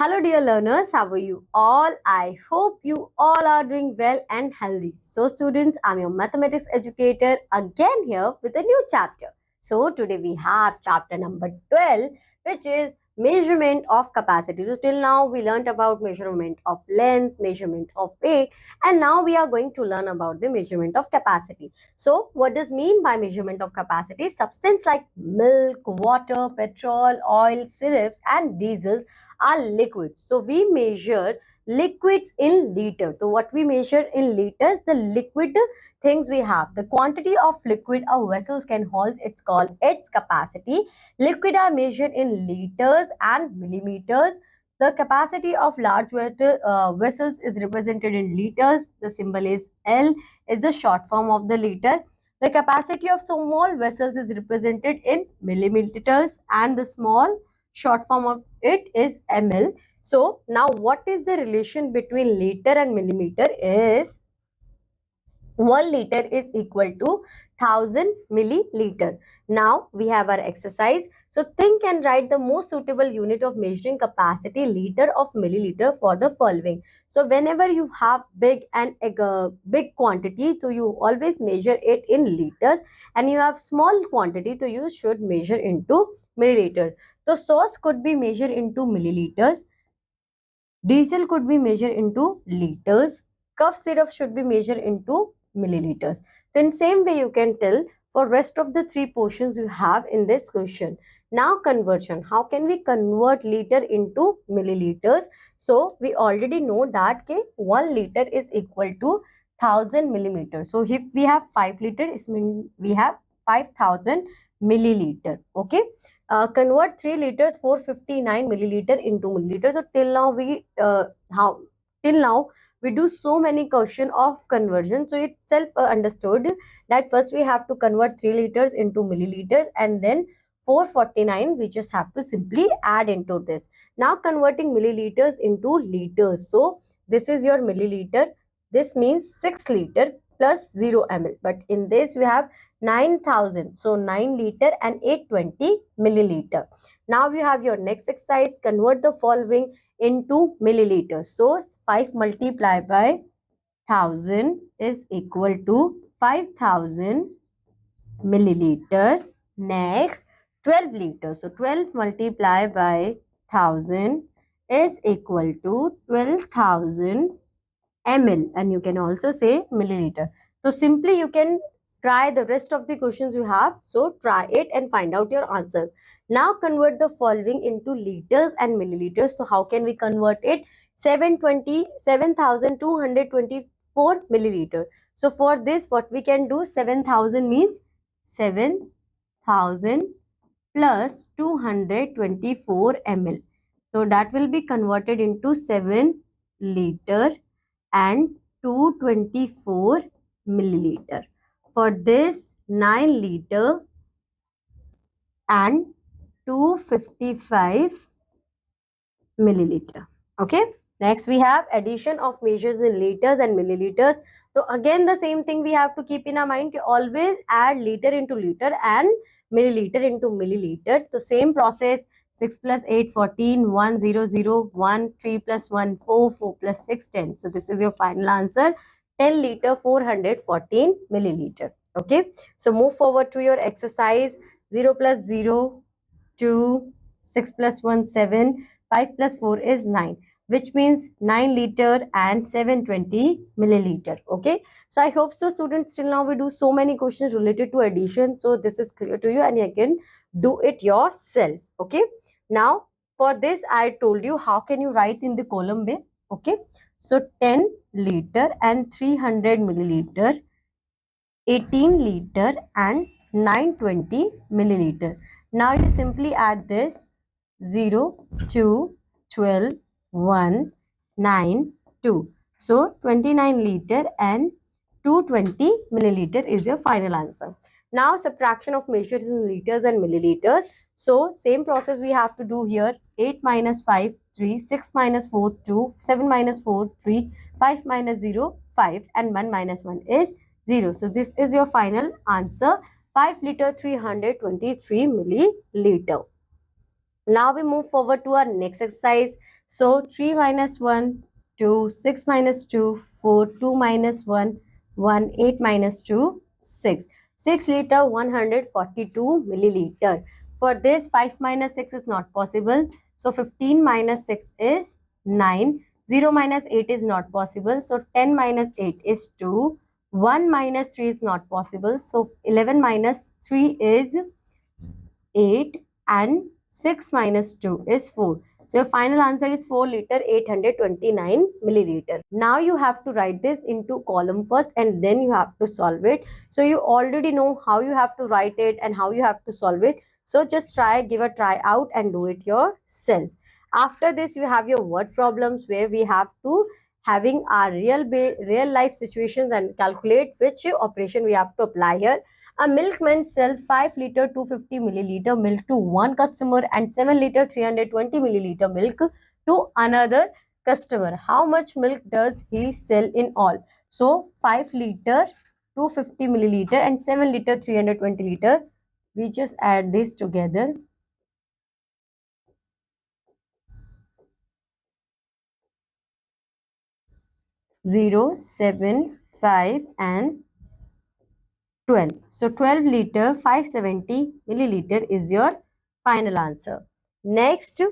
Hello, dear learners. How are you all? I hope you all are doing well and healthy. So, students, I'm your mathematics educator again here with a new chapter. So, today we have chapter number 12, which is measurement of capacity. So, till now we learned about measurement of length, measurement of weight, and now we are going to learn about the measurement of capacity. So, what does mean by measurement of capacity? Substance like milk, water, petrol, oil, syrups, and diesels are liquids. So we measure liquids in liter. So what we measure in liters, the liquid things we have. The quantity of liquid a vessel can hold, it's called its capacity. Liquid are measured in liters and millimeters. The capacity of large vessels is represented in liters. The symbol is L, is the short form of the liter. The capacity of small vessels is represented in millimeters, and the small short form of it is ml. So now what is the relation between liter and millimeter is 1 liter is equal to 1000 milliliter. Now we have our exercise. So think and write the most suitable unit of measuring capacity liter of milliliter for the following. So whenever you have big quantity, so you always measure it in liters, and you have small quantity, so you should measure into milliliters. So sauce could be measured into milliliters. Diesel could be measured into liters. Cough syrup should be measured into milliliters. So in same way you can tell for rest of the three portions you have in this question. Now conversion. How can we convert liter into milliliters? So we already know that 1 liter is equal to 1000 millimeters. So if we have 5 liter, it means we have 5000 milliliter. Okay. Convert 3 liters 459 milliliter into milliliter. So till now we do so many question of conversion. So itself understood that first we have to convert 3 liters into milliliters, and then 449 we just have to simply add into this. Now converting milliliters into liters. So this is your milliliter. This means 6 liter plus 0 ml. But in this we have 9000. So 9 liter and 820 milliliter. Now you have your next exercise. Convert the following into milliliters. So 5 multiplied by 1000 is equal to 5000 milliliter. Next 12 liters. So 12 multiplied by 1000 is equal to 12,000 ml, and you can also say milliliter. So simply you can try the rest of the questions you have. So try it and find out your answers. Now convert the following into liters and milliliters. So how can we convert it? 7,224 milliliter. So for this what we can do, 7,000 means 7,000 plus 224 ml. So that will be converted into 7 liter and 224 milliliter. For this 9 liter and 255 milliliter. Okay. Next we have addition of measures in liters and milliliters. So again the same thing we have to keep in our mind. Always add liter into liter and milliliter into milliliter. So same process. 6 plus 8 14, 1 0 0, 1 3 plus 1 4, 4 plus 6 10. So this is your final answer. 10 liter 414 milliliter. Okay. So move forward to your exercise. 0 plus 0 2, 6 plus 1 7, 5 plus 4 is 9, which means 9 liter and 720 milliliter. Okay. So I hope so students, till now we do so many questions related to addition. So this is clear to you and you can do it yourself. Okay. Now for this I told you how can you write in the column way. Okay. So 10 liter and 300 milliliter, 18 liter and 920 milliliter. Now you simply add this 0, 2, 12, 1, 9, 2. So 29 liter and 220 milliliter is your final answer. Now subtraction of measures in liters and milliliters. So same process we have to do here. 8 minus 5, 3, 6 minus 4, 2, 7 minus 4, 3, 5 minus 0, 5 and 1 minus 1 is 0. So this is your final answer. 5 liter 323 milliliter. Now we move forward to our next exercise. So 3 minus 1, 2, 6 minus 2, 4, 2 minus 1, 1, 8 minus 2, 6. 6 liter, 142 milliliter. For this, 5 minus 6 is not possible. So 15 minus 6 is 9. 0 minus 8 is not possible. So 10 minus 8 is 2. 1 minus 3 is not possible. So 11 minus 3 is 8 and 6 minus 2 is 4. So your final answer is 4 liter 829 milliliter. Now you have to write this into column first and then you have to solve it. So you already know how you have to write it and how you have to solve it. So just try, give a try out and do it yourself. After this you have your word problems where we have to having our real life situations and calculate which operation we have to apply here. A milkman sells 5 liter 250 milliliter milk to one customer and 7 liter 320 milliliter milk to another customer. How much milk does he sell in all? So 5 liter 250 milliliter and 7 liter 320 liter. We just add this together. 0, 7, 5 and 12. So 12 liter 570 milliliter is your final answer. Next,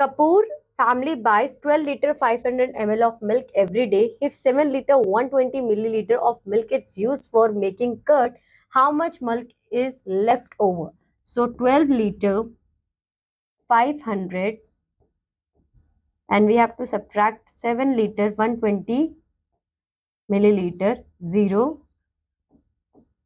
Kapoor family buys 12 liter 500 ml of milk every day. If 7 liter 120 milliliter of milk is used for making curd, how much milk is left over? So 12 liter 500 and we have to subtract 7 liter 120 milliliter. 0,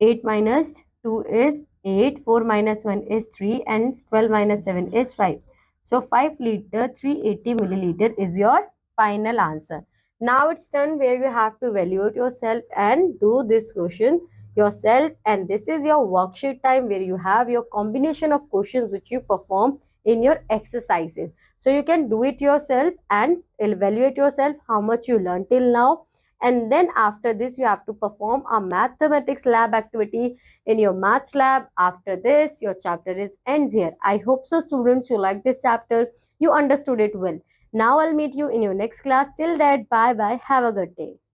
8 minus 2 is 8, 4 minus 1 is 3 and 12 minus 7 is 5. So 5 liter 380 milliliter is your final answer. Now it's done where you have to evaluate yourself and do this question yourself, and this is your worksheet time where you have your combination of questions which you perform in your exercises. So you can do it yourself and evaluate yourself how much you learned till now, and then after this you have to perform a mathematics lab activity in your maths lab. After this your chapter is ends here. I hope so students you like this chapter, you understood it well. Now I'll meet you in your next class. Till that, bye bye, have a good day.